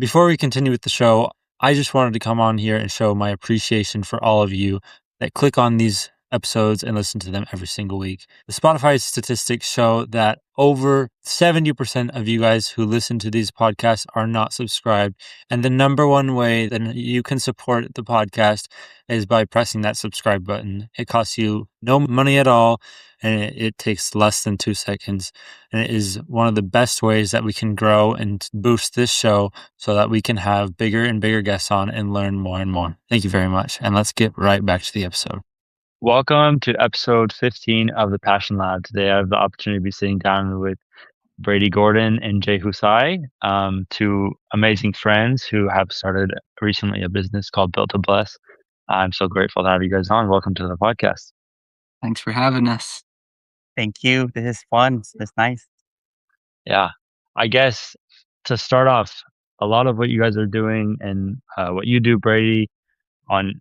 Before we continue with the show, I just wanted to come on here and show my appreciation for all of you that click on these episodes and listen to them every single week. The Spotify statistics show that over 70% of you guys who listen to these podcasts are not subscribed. And the number one way that you can support the podcast is by pressing that subscribe button. It costs you no money at all, and it takes less than 2 seconds. And it is one of the best ways that we can grow and boost this show so that we can have bigger and bigger guests on and learn more and more. Thank you very much. And let's get right back to the episode. Welcome to episode 15 of the Passion Lab. Today I have the opportunity to be sitting down with Brady Gordon and Jusay, two amazing friends who have started recently a business called Built to Bless. I'm so grateful to have you guys on. Welcome to the podcast. Thanks for having us. Thank you. This is fun. It's nice. Yeah. I guess to start off, a lot of what you guys are doing and what you do, Brady, on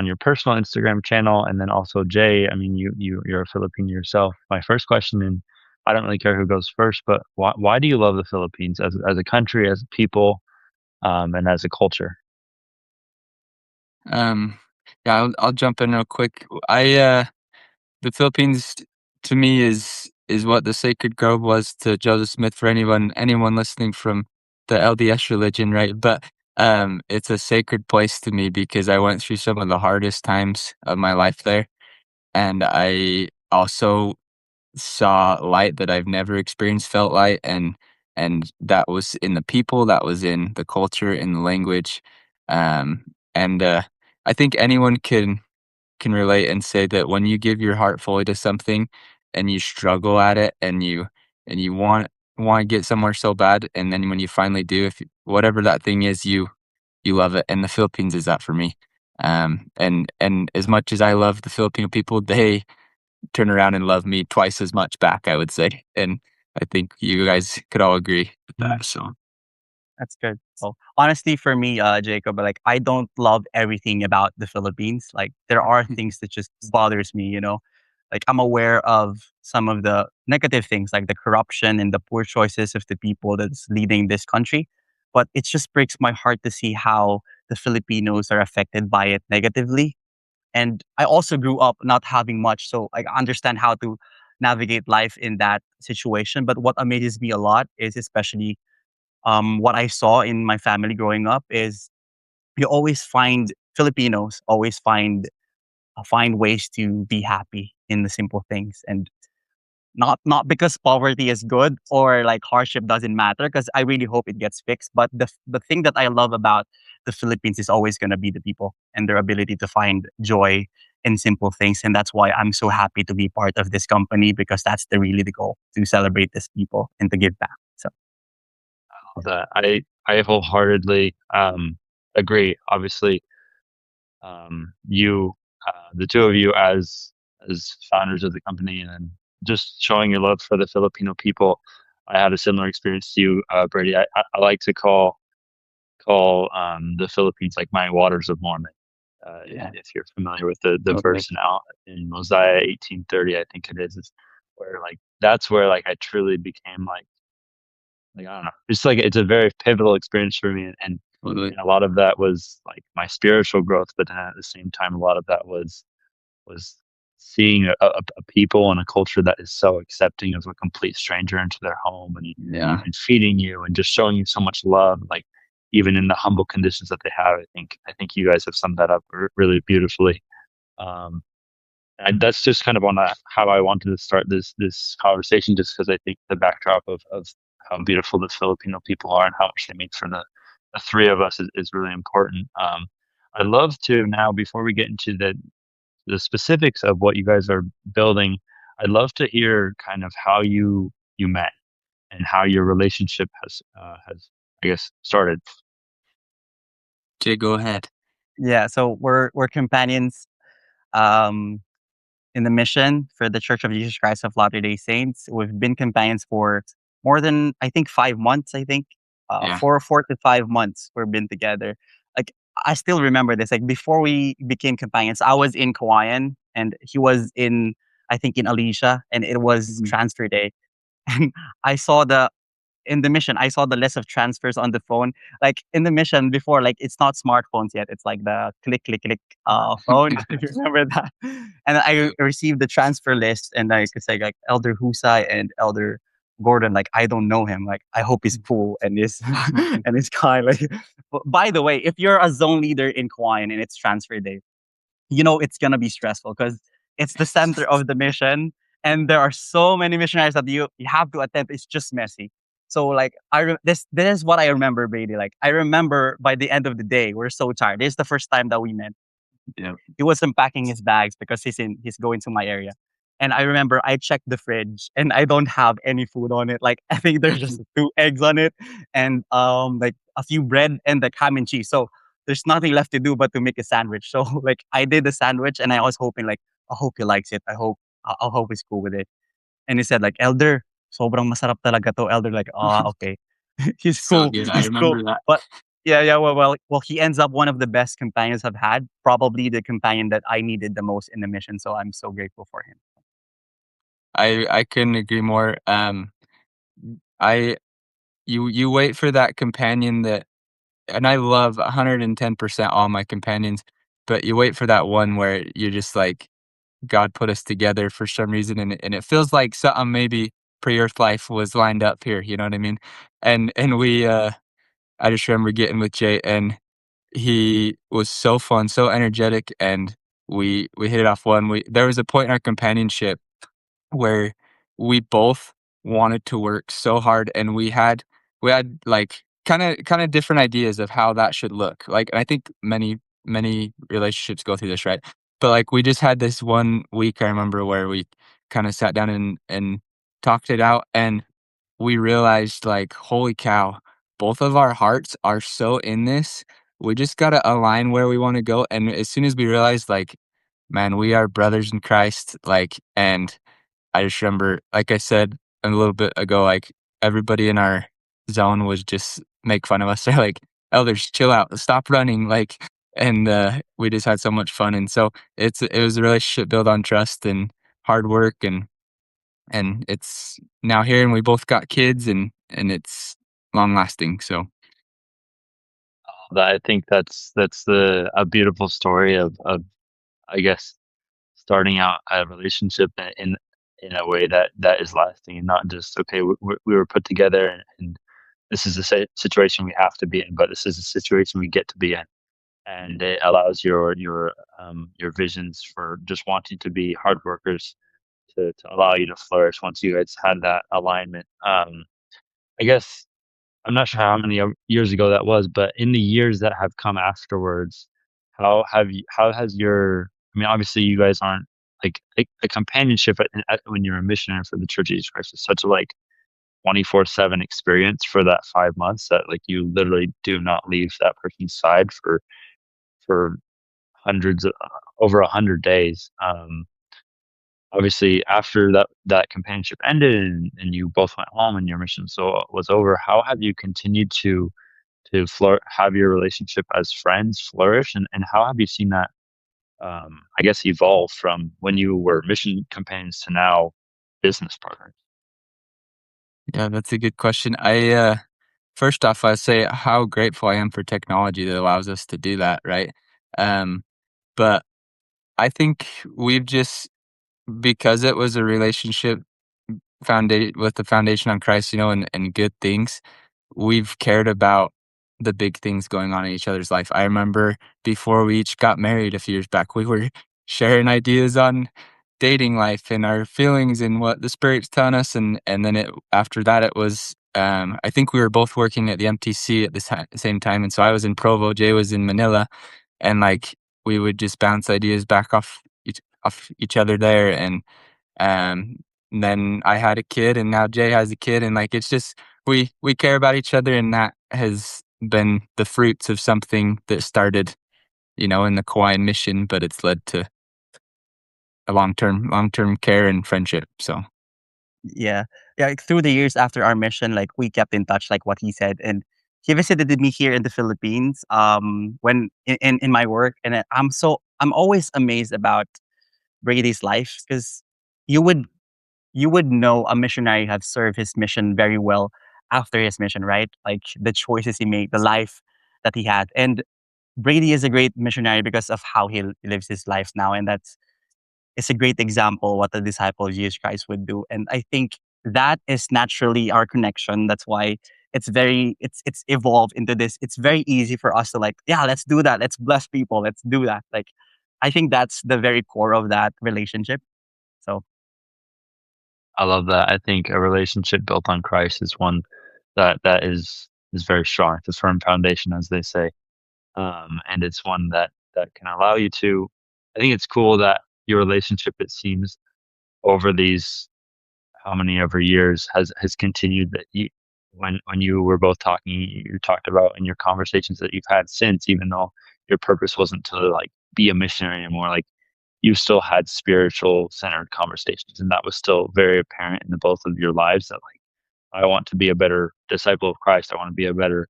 your personal Instagram channel, and then also Jay. I mean, you're a Filipino yourself. My first question, and I don't really care who goes first, but why do you love the Philippines as a country, as a people, and as a culture? Yeah, I'll jump in real quick. The Philippines to me is what the sacred grove was to Joseph Smith for anyone listening from the LDS religion, right? But it's a sacred place to me because I went through some of the hardest times of my life there, and I also saw light that I've never experienced, felt light, and that was in the people, that was in the culture, in the language, and I think anyone can relate and say that when you give your heart fully to something and you struggle at it and you want to get somewhere so bad, and then when you finally do, if whatever that thing is, you love it. And the Philippines is that for me. And as much as I love the Filipino people, they turn around and love me twice as much back, I would say. And I think you guys could all agree with that. So That's good. Well, honestly, for me, Jacob, like I don't love everything about the Philippines. Like there are things that just bothers me. Like I'm aware of some of the negative things, like the corruption and the poor choices of the people that's leading this country. But it just breaks my heart to see how the Filipinos are affected by it negatively. And I also grew up not having much, so I understand how to navigate life in that situation. But what amazes me a lot is especially what I saw in my family growing up is you always find Filipinos always find ways to be happy in the simple things, and not because poverty is good or like hardship doesn't matter, because I really hope it gets fixed. But the thing that I love about the Philippines is always going to be the people and their ability to find joy in simple things, and that's why I'm so happy to be part of this company, because that's really the goal, to celebrate these people and to give back. So That I wholeheartedly agree. Obviously, you, the two of you, as founders of the company, and then just showing your love for the Filipino people. I had a similar experience to you, Brady. I like to call the Philippines like my waters of Mormon. yeah, If you're familiar with the totally. verse now in Mosiah 18:30, I think it is where like that's where like I truly became like I don't know, it's like it's a very pivotal experience for me, and Totally. a lot of that was like my spiritual growth, but then at the same time, a lot of that was seeing a people and a culture that is so accepting of a complete stranger into their home, Yeah. and feeding you and just showing you so much love, like even in the humble conditions that they have. I think you guys have summed that up really beautifully. Um, and that's just kind of how I wanted to start this conversation, just because I think the backdrop of how beautiful the Filipino people are and how much they mean for the three of us is really important. I'd love to now, before we get into the specifics of what you guys are building, I'd love to hear kind of how you met and how your relationship has I guess started. Jay, go ahead. yeah, so we're companions um, in the mission for the Church of Jesus Christ of Latter-day Saints. We've been companions for more than, I think, 5 months. I think Yeah. 4 to 5 months we've been together. Like I still remember this. Like before we became companions, I was in Cauayan and he was I think in Alicia, and it was Mhm. transfer day. And I saw in the mission, I saw the list of transfers on the phone. Like in the mission before, like it's not smartphones yet. It's like the click, click, click phone. If you remember that. And I received the transfer list, and I could say like Elder Husai and Elder Gordon. Like I don't know him. Like I hope he's cool and is and is kind. Like, by the way, if you're a zone leader in Cauayan and it's transfer day, you know it's gonna be stressful because it's the center of the mission, and there are so many missionaries that you have to attend. It's just messy. So like this is what I remember, Brady. Like I remember by the end of the day, we're so tired. This is the first time that we met. Yeah. He was unpacking his bags because he's going to my area. And I remember I checked the fridge and I don't have any food on it. Like I think there's just two eggs on it and like a few bread and like ham and cheese. So there's nothing left to do but to make a sandwich. So like I did the sandwich and I was hoping like I hope he likes it. I hope he's cool with it. And he said like Elder, sobrang masarap talaga to. Elder like okay. He's So cool. good. I He's cool. remember that. But yeah. Well, he ends up one of the best companions I've had. Probably the companion that I needed the most in the mission. So I'm so grateful for him. I couldn't agree more. I you wait for that companion that, and I love 110% all my companions, but you wait for that one where you're just like, God put us together for some reason, and it feels like something maybe pre-earth life was lined up here. You know what I mean? And we, I just remember getting with Jay, and he was so fun, so energetic, and we hit it off one. There was a point in our companionship where we both wanted to work so hard, and we had like kind of different ideas of how that should look. Like, and I think many relationships go through this, right? But like we just had this one week I remember where we kind of sat down and talked it out, and we realized like, holy cow, both of our hearts are so in this. We just got to align where we want to go. And as soon as we realized like, man, we are brothers in Christ, like, and I just remember, like I said a little bit ago, like everybody in our zone was just make fun of us. They're like, "Elders, chill out, stop running!" Like, and we just had so much fun. And so it was a relationship built on trust and hard work, and it's now here, and we both got kids, and it's long lasting. So I think that's the a beautiful story of I guess starting out a relationship in a way that is lasting and not just okay we were put together and this is the situation we have to be in, but this is a situation we get to be in, and it allows your visions for just wanting to be hard workers to allow you to flourish once you guys had that alignment. I guess I'm not sure how many years ago that was, but in the years that have come afterwards, how has your I mean, obviously you guys aren't like a companionship when you're a missionary for the Church of Jesus Christ is such a like 24/7 experience for that 5 months that like you literally do not leave that person's side for hundreds of, over 100 days. Obviously after that companionship ended and you both went home and your mission so was over, how have you continued to have your relationship as friends flourish, and how have you seen that I guess evolve from when you were mission companions to now business partners? yeah, that's a good question. First off, I say how grateful I am for technology that allows us to do that, right? Um, but I think we've just, because it was a relationship founded with the foundation on Christ, and good things, we've cared about the big things going on in each other's life. I remember before we each got married a few years back, we were sharing ideas on dating life and our feelings and what the Spirit's telling us, and then after that it was, I think we were both working at the MTC at the same time, and so I was in Provo, Jay was in Manila, and like we would just bounce ideas back off each other there, um, and then I had a kid, and now Jay has a kid, and like it's just we care about each other, and that has been the fruits of something that started, in the Cauayan mission, but it's led to a long term care and friendship. So Yeah. Yeah, like, through the years after our mission, like, we kept in touch, like what he said, and he visited me here in the Philippines, when in my work, and I'm always amazed about Brady's life because you would you would know a missionary have served his mission very well after his mission, right? Like the choices he made, the life that he had. And Brady is a great missionary because of how he lives his life now. And it's a great example what the disciple of Jesus Christ would do. And I think that is naturally our connection. That's why it's evolved into this. It's very easy for us to like, yeah, let's do that. Let's bless people. Let's do that. Like I think that's the very core of that relationship. So I love that. I think a relationship built on Christ is one that is very strong. It's a firm foundation, as they say, and it's one that can allow you to. I think it's cool that your relationship, it seems, over these how many ever years has continued. That you, when you were both talking, you talked about in your conversations that you've had since, even though your purpose wasn't to like be a missionary anymore, like you still had spiritual centered conversations, and that was still very apparent in the both of your lives. That like I want to be a better disciple of Christ. I want to be a better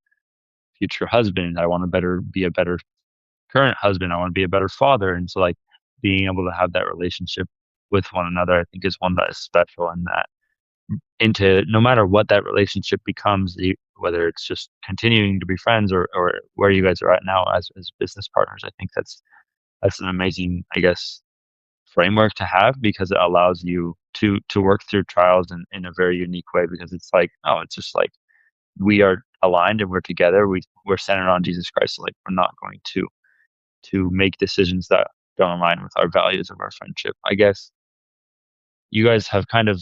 future husband. I want to better be a better current husband. I want to be a better father. And so like being able to have that relationship with one another, I think is one that is special, and that into no matter what that relationship becomes, whether it's just continuing to be friends or where you guys are at now as business partners, I think that's an amazing, I guess, framework to have, because it allows you to work through trials in a very unique way, because it's like, oh, it's just like we are aligned and we're together. We're centered on Jesus Christ. So like we're not going to make decisions that don't align with our values of our friendship. I guess you guys have kind of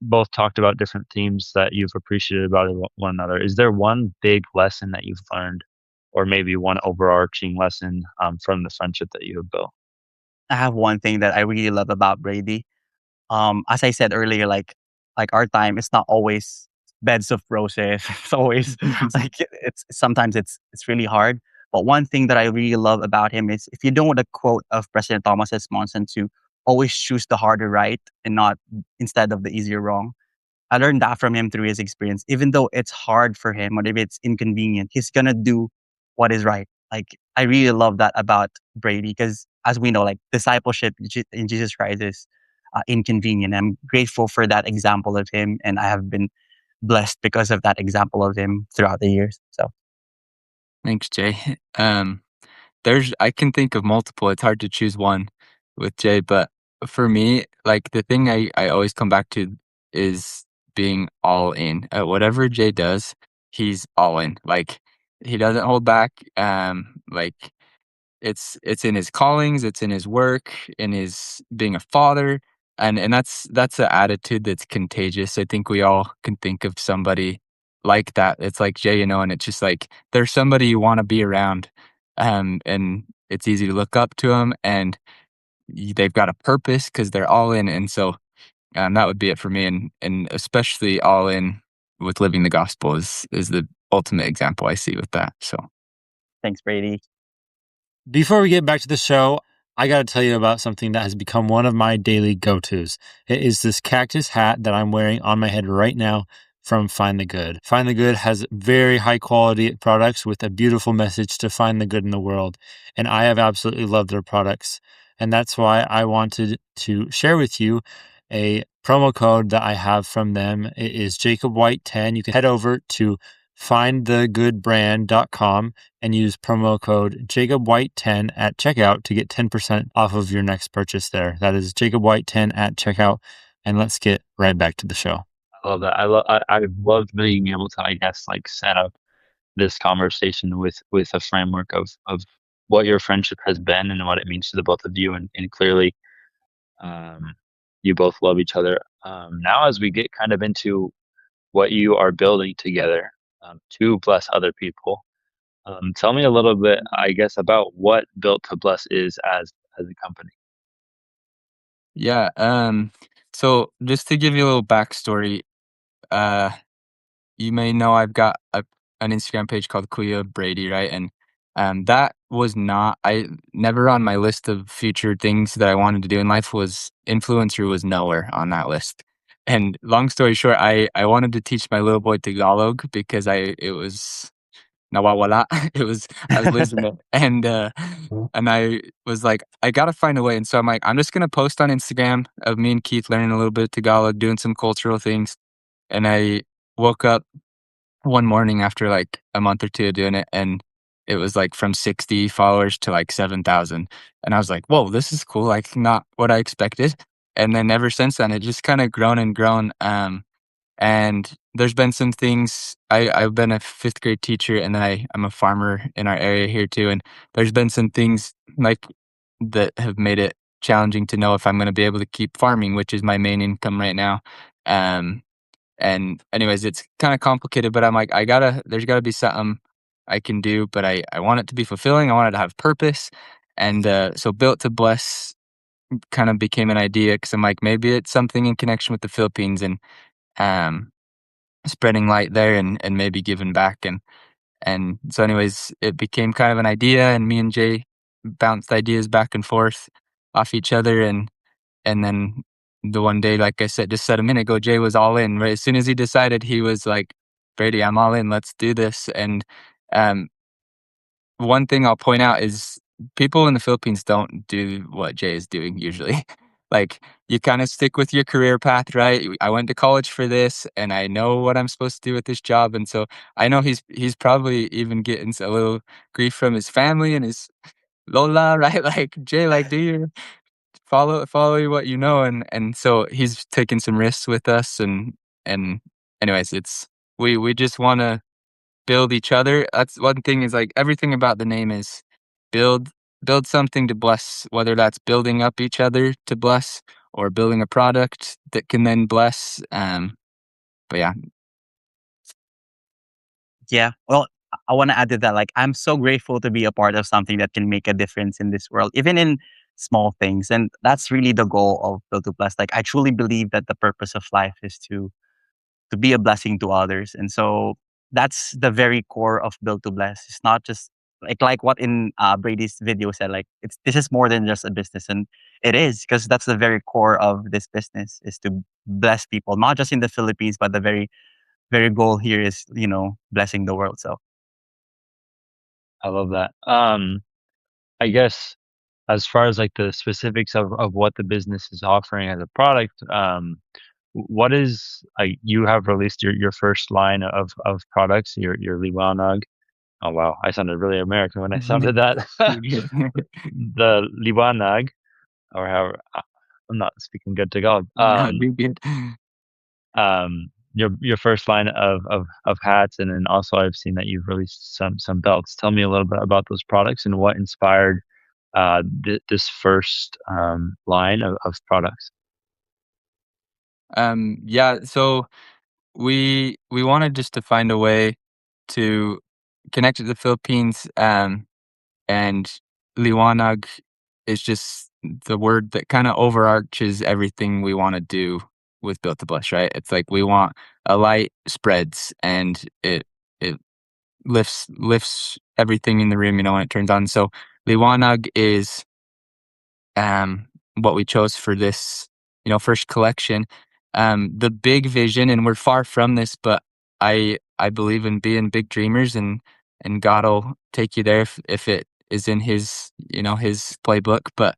both talked about different themes that you've appreciated about one another. Is there one big lesson that you've learned, or maybe one overarching lesson from the friendship that you have built? I have one thing that I really love about Brady. As I said earlier, like our time is not always beds of roses. It's always like it's sometimes it's really hard. But one thing that I really love about him is if you know the quote of President Thomas S. Monson to always choose the harder right and not instead of the easier wrong. I learned that from him through his experience. Even though it's hard for him or if it's inconvenient, he's gonna do what is right. Like I really love that about Brady because, as we know, like discipleship in Jesus Christ is inconvenient. I'm grateful for that example of him, and I have been blessed because of that example of him throughout the years. So Thanks, Jay. There's I can think of multiple. It's hard to choose one with Jay, but for me, like the thing I always come back to is being all in. Whatever Jay does, he's all in. Like he doesn't hold back. Like it's in his callings, it's in his work, in his being a father, and that's an attitude that's contagious. I think we all can think of somebody like that. It's like Jay, and it's just like there's somebody you want to be around, and it's easy to look up to them, and they've got a purpose because they're all in, and so that would be it for me, and especially all in with living the gospel is the ultimate example I see with that. So thanks, Brady. Before we get back to the show, I got to tell you about something that has become one of my daily go-tos. It is this cactus hat that I'm wearing on my head right now from Find the Good. Find the Good has very high quality products with a beautiful message to find the good in the world, and I have absolutely loved their products. And that's why I wanted to share with you a promo code that I have from them. It is Jacob White 10. You can head over to findthegoodbrand.com and use promo code Jacob White 10 at checkout to get 10% off of your next purchase there. That is Jacob White 10 at checkout. And let's get right back to the show. I love that. I loved being able to, I guess, like set up this conversation with a framework of what your friendship has been and what it means to the both of you, and clearly um, you both love each other. Now, as we get kind of into what you are building together, to bless other people, tell me a little bit, I guess, about what Built to Bless is as a company. yeah, so just to give you a little backstory, uh, you may know I've got an Instagram page called Brady, right? And that was not I never on my list of future things that I wanted to do in life. Was influencer was nowhere on that list. And long story short, I wanted to teach my little boy Tagalog because it was nawawala. It was I was losing it, and I was like, I gotta find a way. And so I'm like, I'm just gonna post on Instagram of me and Keith learning a little bit of Tagalog, doing some cultural things. And I woke up one morning after like a month or two of doing it, and it was like from 60 followers to like 7,000. And I was like, whoa, this is cool. Like, not what I expected. And then ever since then, it just kind of grown and grown. And there's been some things. I've been a fifth grade teacher, and then I'm a farmer in our area here too. And there's been some things like that have made it challenging to know if I'm going to be able to keep farming, which is my main income right now. Um, and anyways, it's kind of complicated, but I'm like, there's gotta be something I can do, but I want it to be fulfilling. I want it to have purpose. And so Built to Bless kind of became an idea because I'm like, maybe it's something in connection with the Philippines and um, spreading light there and maybe giving back. And so anyways, it became kind of an idea, and me and Jay bounced ideas back and forth off each other. And then the one day, like I said a minute ago, Jay was all in. Right as soon as he decided, he was like, "Brady, I'm all in. Let's do this." And um, one thing I'll point out is people in the Philippines don't do what Jay is doing usually. Like, you kind of stick with your career path, right? I went to college for this, and I know what I'm supposed to do with this job. And so I know he's probably even getting a little grief from his family and his Lola, right? Like, Jay, like, do your follow what you know. And so he's taking some risks with us. And anyways, it's we just want to build each other. That's one thing, is like everything about the name is build build something to bless, whether that's building up each other to bless or building a product that can then bless. But yeah. Yeah. Well, I want to add to that. Like, I'm so grateful to be a part of something that can make a difference in this world, even in small things. And that's really the goal of Build to Bless. Like, I truly believe that the purpose of life is to be a blessing to others. And so that's the very core of Build to Bless. It's not just like what in Brady's video said, like, this is more than just a business. And it is, because that's the very core of this business, is to bless people, not just in the Philippines, but the very goal here is, blessing the world. So I love that. I guess as far as like the specifics of what the business is offering as a product, what is you have released your first line of products, your liwanag. Oh wow, I sounded really American when I sounded that. The liwanag, or however, I'm not speaking good Tagalog. No, you're good. Your first line of hats, and then also I've seen that you've released some belts. Tell me a little bit about those products and what inspired this first line of products. Yeah, so we wanted just to find a way to connect to the Philippines. And liwanag is just the word that kind of overarches everything we want to do with Built to Bless, right? It's like we want a light spreads, and it lifts everything in the room, when it turns on. So liwanag is what we chose for this, first collection. The big vision, and we're far from this, but I believe in being big dreamers, and God will take you there if it is in his, his playbook. But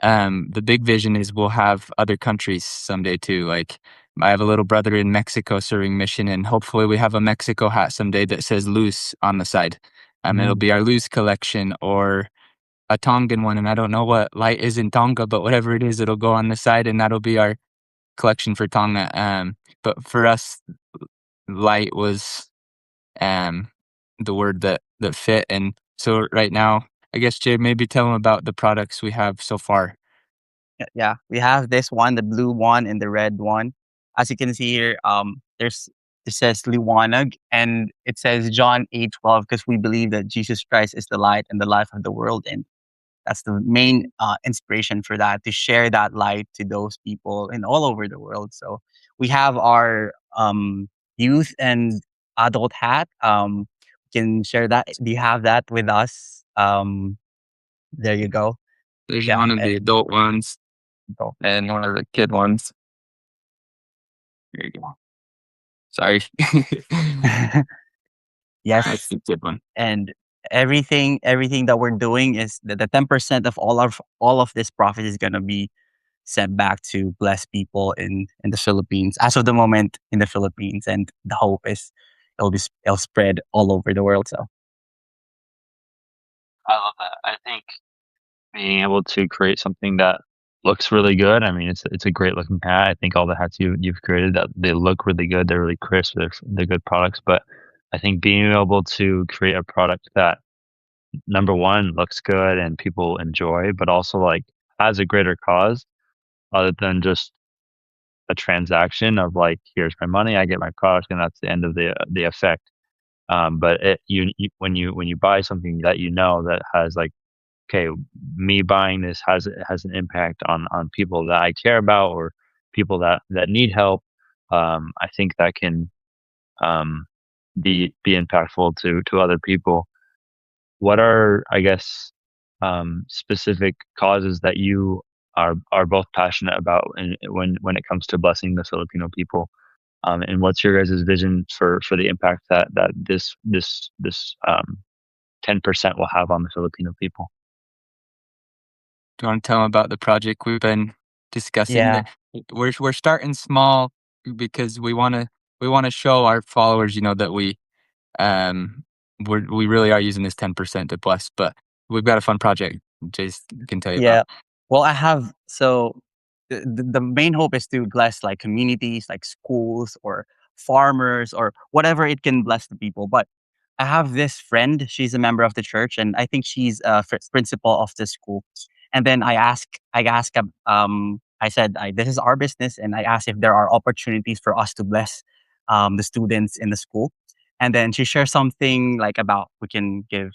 the big vision is we'll have other countries someday too. Like, I have a little brother in Mexico serving mission, and hopefully we have a Mexico hat someday that says Luz on the side. It'll be our Luz collection, or a Tongan one, and I don't know what light is in Tonga, but whatever it is, it'll go on the side, and that'll be our collection for Tonga. But for us, light was the word that fit. And so right now, I guess, Jay, maybe tell them about the products we have so far. yeah, we have this one, the blue one and the red one. As you can see here, it says Liwanag, and it says John 8:12, because we believe that Jesus Christ is the light and the life of the world. And that's the main inspiration for that, to share that light to those people in all over the world. So we have our youth and adult hat. We can share that. Do you have that with us? There you go. There's Yeah. one of the adult ones So, and one of the kid ones. There you go. Sorry. yes. That's the kid one. And everything that we're doing is that the 10% of all of this profit is gonna be sent back to bless people in the Philippines, as of the moment in the Philippines. And the hope is it'll spread all over the world. So I love that. I think being able to create something that looks really good. I mean, it's a great looking hat. I think all the hats you've created, that they look really good. They're really crisp. They're good products. But I think being able to create a product that, number one, looks good and people enjoy, but also like has a greater cause other than just a transaction of like, here's my money, I get my product, and that's the end of the effect. But when you buy something that that has like, okay, me buying this has an impact on people that I care about, or people that need help. I think that can um, be impactful to other people. What are, I guess, specific causes that you are both passionate about, and when it comes to blessing the Filipino people? And what's your guys' vision for the impact that this 10% will have on the Filipino people? Do you want to tell them about the project we've been discussing? yeah, That we're starting small because we wanna show our followers, that um we really are using this 10% to bless. But we've got a fun project. Jace can tell you about. yeah. Well, I have so the main hope is to bless like communities, like schools or farmers or whatever it can bless the people. But I have this friend. She's a member of the church, and I think she's a principal of the school. And then I said, "This is our business," and I asked if there are opportunities for us to bless the students in the school. And then she shared something like about we can give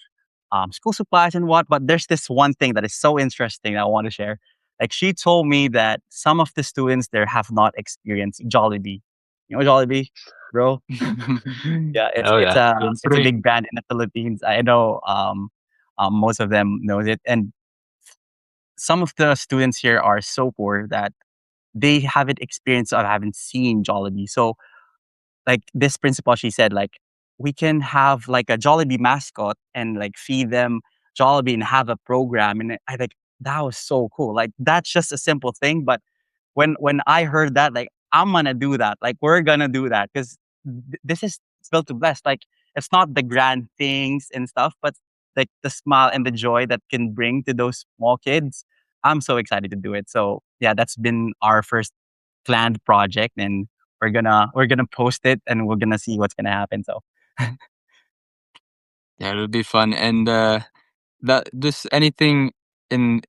school supplies and what. But there's this one thing that is so interesting that I want to share. Like she told me that some of the students there have not experienced Jollibee. You know Jollibee, bro? Yeah, Oh yeah. it's a big brand in the Philippines. I know most of them knows it, and some of the students here are so poor that they haven't experienced or haven't seen Jollibee. So like this principal, she said like we can have like a Jollibee mascot and like feed them Jollibee and have a program. And I think that was so cool. Like that's just a simple thing, but when I heard that, like I'm gonna do that. Like we're gonna do that because this is built to bless. Like it's not the grand things and stuff, but like the smile and the joy that can bring to those small kids. I'm so excited to do it. So yeah, that's been our first planned project, and we're gonna post it, and we're gonna see what's gonna happen. So Yeah, it'll be fun. And that just anything in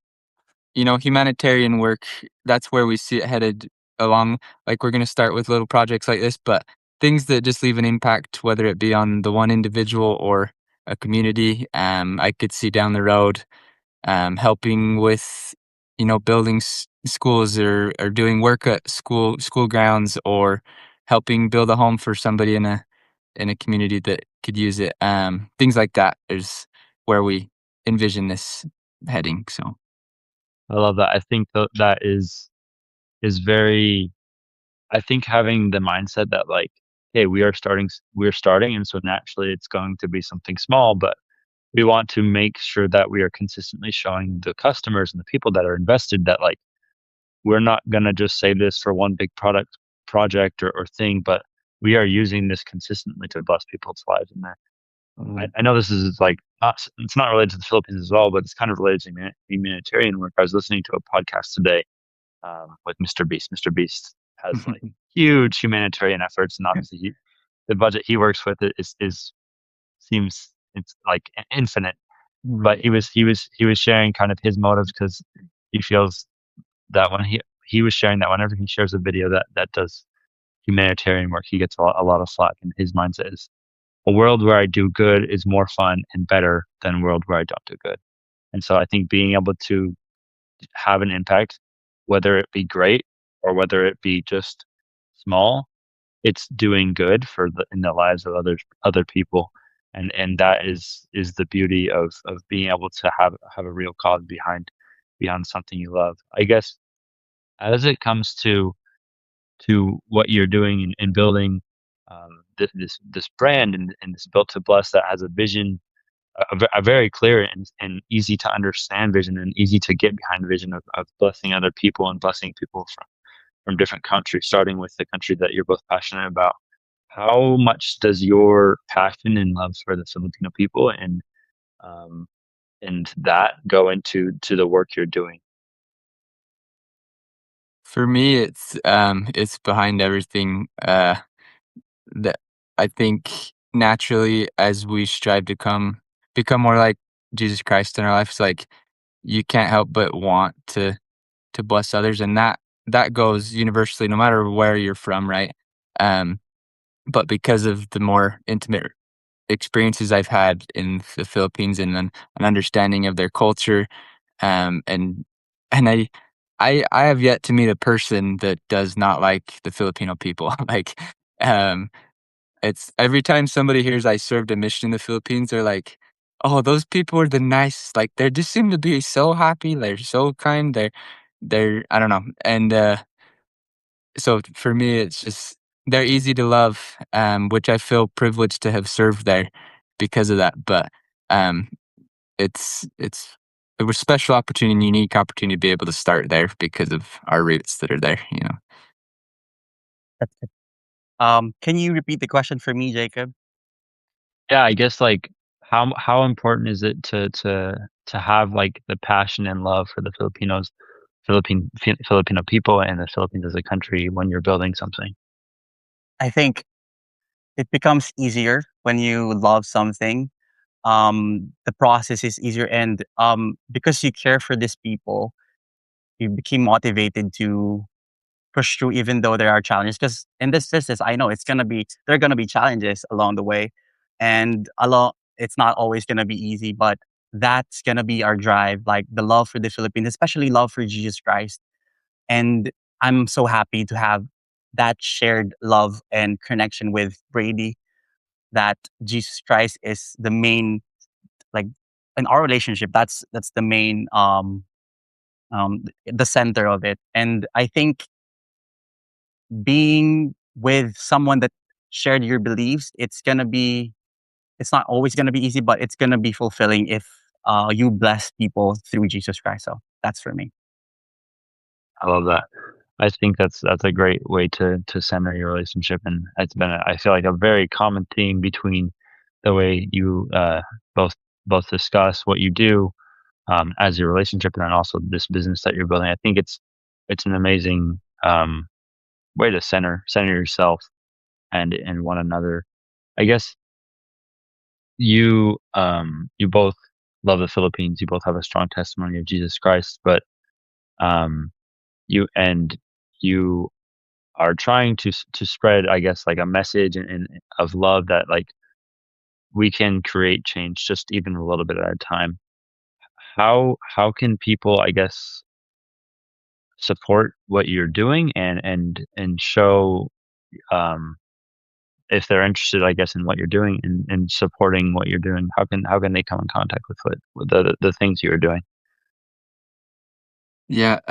humanitarian work, that's where we see it headed along. Like we're gonna start with little projects like this, but things that just leave an impact, whether it be on the one individual or a community. I could see down the road helping with building schools, or doing work at school grounds, or helping build a home for somebody in a community that could use it. Things like that is where we envision this heading. So I love that. I think that is very. I think having the mindset that like, hey, we're starting, and so naturally it's going to be something small, but we want to make sure that we are consistently showing the customers and the people that are invested that like we're not gonna just say this for one big project or thing, but we are using this consistently to bless people's lives. And I know this is like it's not related to the Philippines as well, but it's kind of related to humanitarian work. I was listening to a podcast today with Mr. Beast. Mr. Beast has like huge humanitarian efforts, and obviously the budget he works with is seems it's like infinite. But he was sharing kind of his motives because he feels that when he was sharing that whenever he shares a video that does humanitarian work, he gets a lot of slack. And his mindset is, a world where I do good is more fun and better than a world where I don't do good. And so I think being able to have an impact, whether it be great or whether it be just small, it's doing good in the lives of other people. And that is the beauty of being able to have a real cause behind something you love. I guess as it comes to what you're doing in building this brand and this built to bless that has a vision, a very clear and easy to understand vision and easy to get behind vision of blessing other people and blessing people from different countries, starting with the country that you're both passionate about. how much does your passion and love for the Filipino people um, and that go into the work you're doing? For me, it's behind everything. That I think naturally, as we strive to become more like Jesus Christ in our lives, like you can't help but want to bless others, and that goes universally, no matter where you're from, right? Um, but because of the more intimate experiences I've had in the Philippines and an understanding of their culture, and and I have yet to meet a person that does not like the Filipino people. Like, um, it's every time somebody hears I served a mission in the Philippines, they're like, "Oh, those people are the nice." Like, they just seem to be so happy. They're so kind. They're I don't know, and so for me, it's just they're easy to love, which I feel privileged to have served there because of that. But um, it's it was a special opportunity, and unique opportunity to be able to start there because of our roots that are there. That's it. Can you repeat the question for me, Jacob? Yeah, I guess like how important is it to have like the passion and love for the Filipino people and the Philippines as a country when you're building something? I think it becomes easier when you love something. The process is easier, and because you care for these people, you became motivated to push through even though there are challenges. Because in this business, I know there are gonna be challenges along the way, and along it's not always gonna be easy, but that's gonna be our drive, like the love for the Philippines, especially love for Jesus Christ. And I'm so happy to have that shared love and connection with Brady. That Jesus Christ is the main, like, in our relationship. That's the main, the center of it. And I think being with someone that shared your beliefs, it's not always gonna be easy, but it's gonna be fulfilling if you bless people through Jesus Christ. So that's for me. I love that. I think that's a great way to center your relationship, and it's been I feel like a very common theme between the way you both both discuss what you do as your relationship, and then also this business that you're building. I think it's an amazing way to center yourself and one another. I guess you both love the Philippines. You both have a strong testimony of Jesus Christ, but um, you are trying to spread, I guess, like a message and of love that like we can create change just even a little bit at a time. How can people, I guess, support what you're doing and show um, if they're interested, I guess, in what you're doing and supporting what you're doing? How can they come in contact with the things you're doing? Yeah.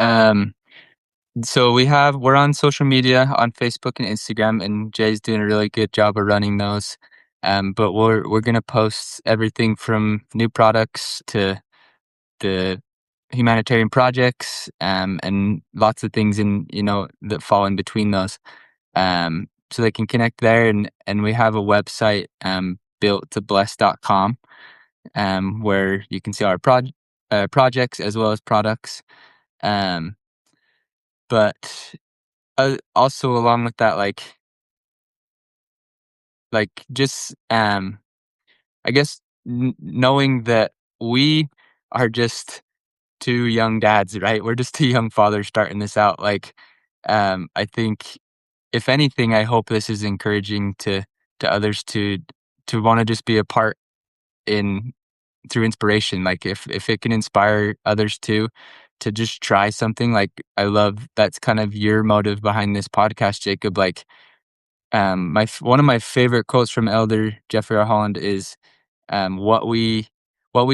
So we're on social media on Facebook and Instagram, and Jay's doing a really good job of running those. But we're gonna post everything from new products to the humanitarian projects, and lots of things that fall in between those. So they can connect there, and we have a website, builttobless.com, where you can see our projects as well as products. Um, but also along with that, just I guess knowing that we are just two young dads, right? We're just two young fathers starting this out. I think if anything, I hope this is encouraging to others to want to just be a part in through inspiration. Like if it can inspire others to just try something. Like I love that's kind of your motive behind this podcast, Jacob. Like one of my favorite quotes from Elder Jeffrey R. Holland is, what we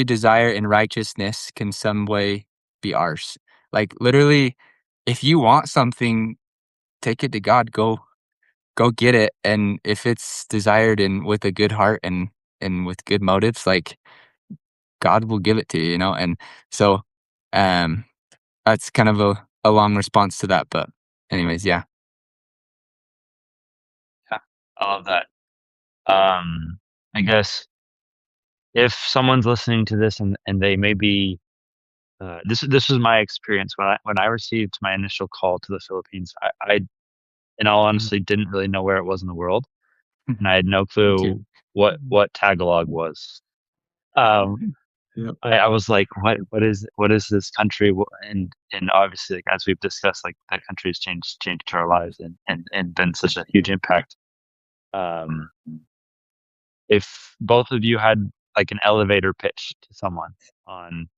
desire in righteousness can some way be ours. Like literally, if you want something, take it to God. Go get it. And if it's desired and with a good heart and with good motives, like God will give it to you, And so, um, that's kind of a long response to that. But anyways, yeah. Yeah. I love that. I guess if someone's listening to this and they may be this was my experience when I received my initial call to the Philippines. I in all honesty didn't really know where it was in the world, and I had no Me clue too. what Tagalog was. Um, Yep. I was like, what is this country? And obviously, like, as we've discussed, like that country has changed our lives and been such a huge impact. Um, if both of you had like an elevator pitch to someone on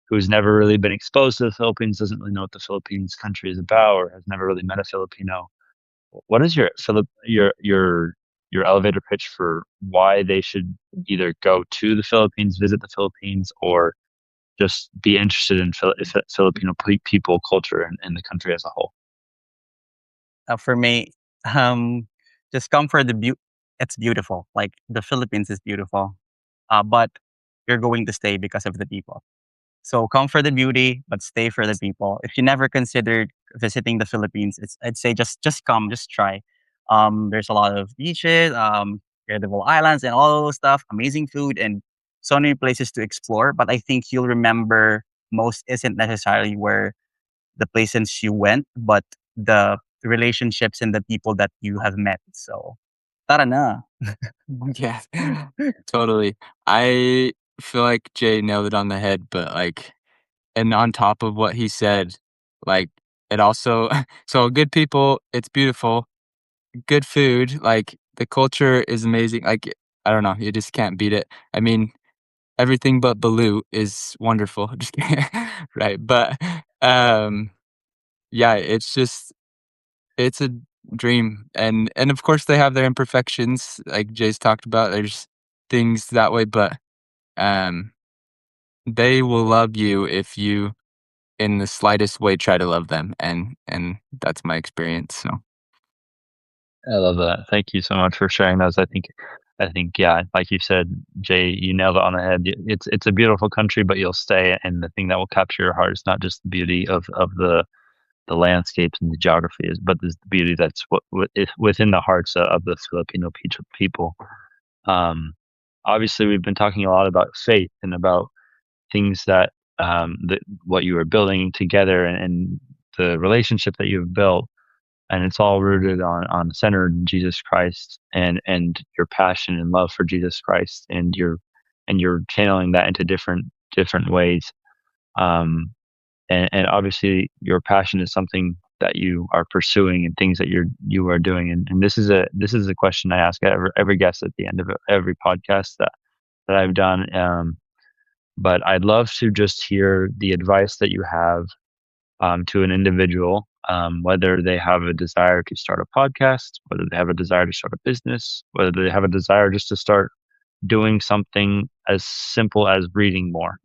who's never really been exposed to the Philippines, doesn't really know what the Philippines country is about, or has never really met a Filipino, what is your elevator pitch for why they should either go to the Philippines, visit the Philippines, or just be interested in Filipino people, culture, and the country as a whole? For me, um, just come for the beauty. It's beautiful. Like the Philippines is beautiful, but you're going to stay because of the people. So come for the beauty, but stay for the people. If you never considered visiting the Philippines, I'd say just come, just try. There's a lot of beaches, incredible islands, and all those stuff. Amazing food and so many places to explore. But I think you'll remember most isn't necessarily where the places you went, but the relationships and the people that you have met. So, tara na. Yeah, totally. I feel like Jay nailed it on the head, but like, and on top of what he said, like, it also, so good people, it's beautiful, good food, like, the culture is amazing. Like, I don't know, you just can't beat it. I mean, everything but Baloo is wonderful. Just kidding. Right. But, um, yeah, it's just, it's a dream, and of course, they have their imperfections, like Jay's talked about, there's things that way, but, um, they will love you if you, in the slightest way, try to love them, and that's my experience, so I love that. Thank you so much for sharing those. I think, yeah, like you said, Jay, you nailed it on the head. It's a beautiful country, but you'll stay, and the thing that will capture your heart is not just the beauty of the landscapes and the geography, but the beauty that's what is within the hearts of the Filipino people. Um, Obviously, we've been talking a lot about faith and about things that what you are building together and the relationship that you've built, and it's all rooted on centered in Jesus Christ and your passion and love for Jesus Christ, and you're channeling that into different ways. Um, and obviously, your passion is something that you are pursuing and things that you are doing. And this is a question I ask every guest at the end of every podcast that I've done. But I'd love to just hear the advice that you have to an individual, whether they have a desire to start a podcast, whether they have a desire to start a business, whether they have a desire just to start doing something as simple as reading more.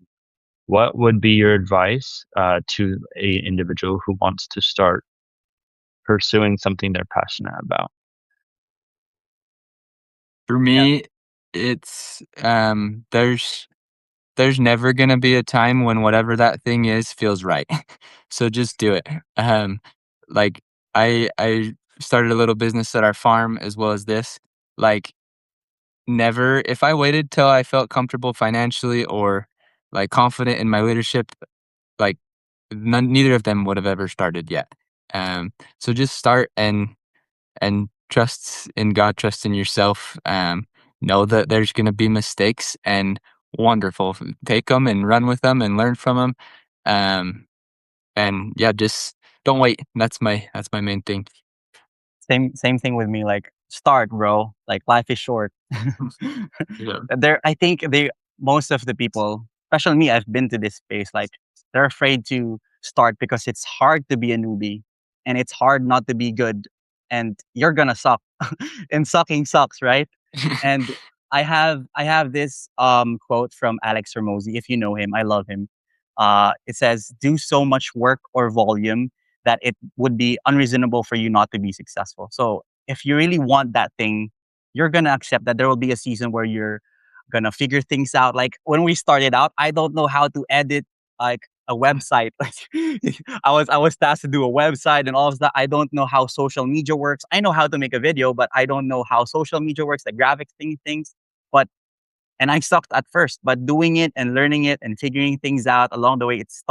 What would be your advice to a individual who wants to start pursuing something they're passionate about? for Yeah, me, it's, there's never gonna be a time when whatever that thing is feels right. So just do it. Like, I started a little business at our farm as well as this, like, never if I waited till I felt comfortable financially or, like, confident in my leadership, like, neither of them would have ever started yet. So just start and trust in God, trust in yourself. Know that there's gonna be mistakes and wonderful. Take them and run with them and learn from them. And yeah, just don't wait. That's my main thing. same thing with me. Like start, bro. Like life is short. Yeah. I think most of the people, especially me, I've been to this space. Like they're afraid to start because it's hard to be a newbie, and it's hard not to be good, and you're gonna suck, and sucking sucks, right? And I have this quote from Alex Ramosi. If you know him, I love him. It says, "Do so much work or volume that it would be unreasonable for you not to be successful." So if you really want that thing, you're gonna accept that there will be a season where you're gonna figure things out. Like when we started out, I don't know how to edit like a website. Like I was tasked to do a website and all of that. I don't know how social media works. I know how to make a video, but I don't know how social media works, the graphics things. But and I sucked at first, but doing it and learning it and figuring things out along the way, it's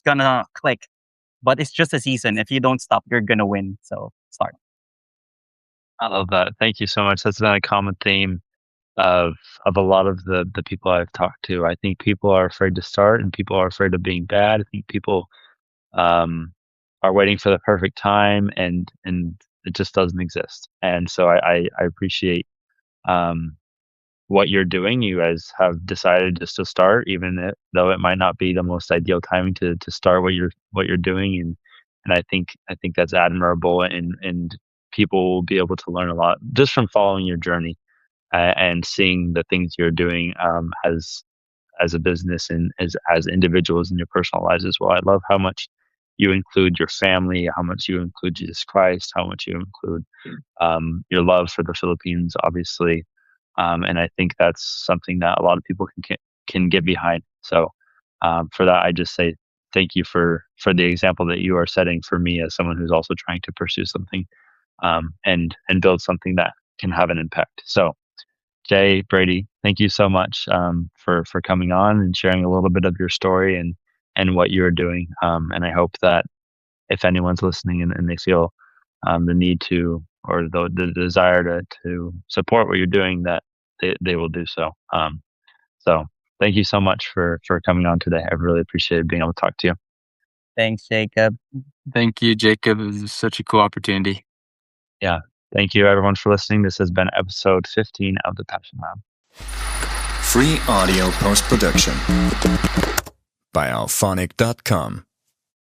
gonna click. But it's just a season. If you don't stop, you're gonna win. So start. I love that. Thank you so much. That's been a common theme of a lot of the people I've talked to. I think people are afraid to start, and people are afraid of being bad. I think people um, are waiting for the perfect time, and it just doesn't exist. And so I appreciate um, what you're doing. You guys have decided just to start, even though it might not be the most ideal timing to start what you're doing, and I think that's admirable, and people will be able to learn a lot just from following your journey and seeing the things you're doing as a business and as individuals in your personal lives as well. I love how much you include your family, how much you include Jesus Christ, how much you include your love for the Philippines, obviously, and I think that's something that a lot of people can get behind. So for that, I just say thank you for the example that you are setting for me as someone who's also trying to pursue something and build something that can have an impact. So Jay, Brady, thank you so much for coming on and sharing a little bit of your story and what you're doing. And I hope that if anyone's listening and they feel the need to or the desire to support what you're doing, that they will do so. So thank you so much for coming on today. I really appreciated being able to talk to you. Thanks, Jacob. Thank you, Jacob. It was such a cool opportunity. Yeah. Thank you everyone for listening. This has been episode 15 of the Passion Lab. Free audio post-production by alphonic.com.